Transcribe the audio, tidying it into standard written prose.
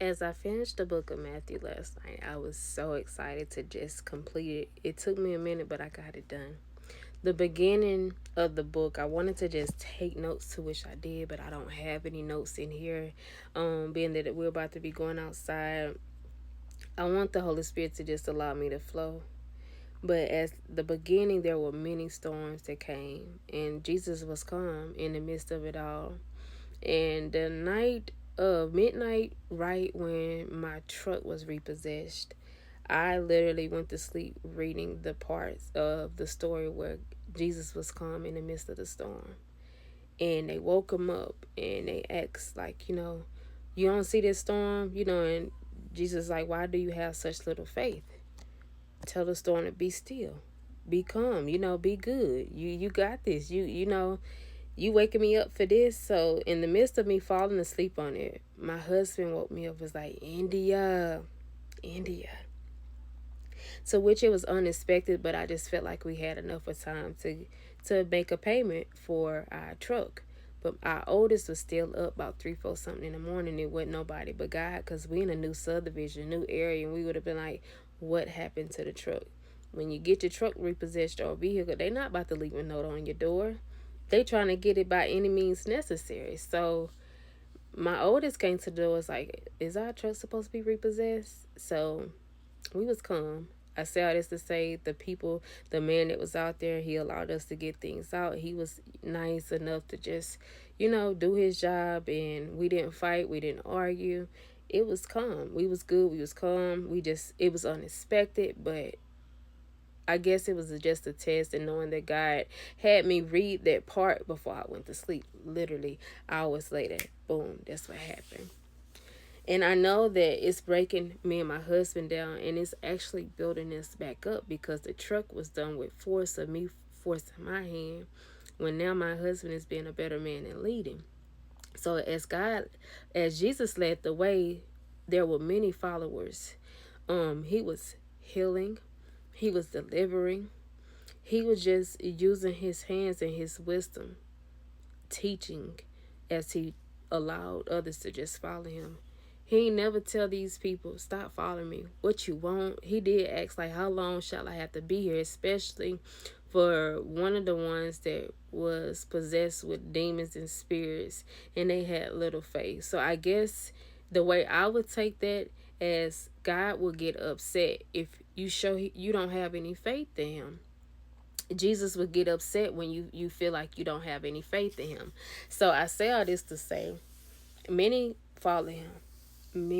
As I finished the book of Matthew last night, I was so excited to just complete it. It took me a minute, but I got it done. The beginning of the book, I wanted to just take notes, to which I did, but I don't have any notes in here. Being that we're about to be going outside, I want the Holy Spirit to just allow me to flow. But as the beginning, there were many storms that came, and Jesus was calm in the midst of it all. And the night of midnight, right when my truck was repossessed, I literally went to sleep reading the parts of the story where Jesus was calm in the midst of the storm. And they woke him up and they asked, like, you don't see this storm, and Jesus like, why do you have such little faith? Tell the storm to be still. Be calm, be good. You got this. You waking me up for this. So in the midst of me falling asleep on it, my husband woke me up, was like, India. So which it was unexpected, but I just felt like we had enough of time to make a payment for our truck. But our oldest was still up about 3, 4 something in the morning. It wasn't nobody but God, because we in a new subdivision, new area, and we would have been like, what happened to the truck? When you get your truck repossessed or vehicle, they not about to leave a note on your door. They trying to get it by any means necessary. So my oldest came to the door, was like, is our truck supposed to be repossessed? So we was calm. I say all this to say the man that was out there, he allowed us to get things out. He was nice enough to just, do his job, and we didn't fight, we didn't argue. It was calm. We was good, we was calm. It was unexpected, but I guess it was just a test, and knowing that God had me read that part before I went to sleep. Literally hours later, boom, that's what happened. And I know that it's breaking me and my husband down, and it's actually building us back up, because the truck was done with force of me forcing my hand, when now my husband is being a better man and leading. So as Jesus led the way, there were many followers. He was healing, he was delivering, he was just using his hands and his wisdom, teaching as he allowed others to just follow him. He ain't never tell these people, stop following me. What you want? He did ask, like, how long shall I have to be here? Especially for one of the ones that was possessed with demons and spirits, and they had little faith. So I guess the way I would take that, as God will get upset if you show you don't have any faith in him. Jesus would get upset when you feel like you don't have any faith in him. So I say all this to say, many follow him. Many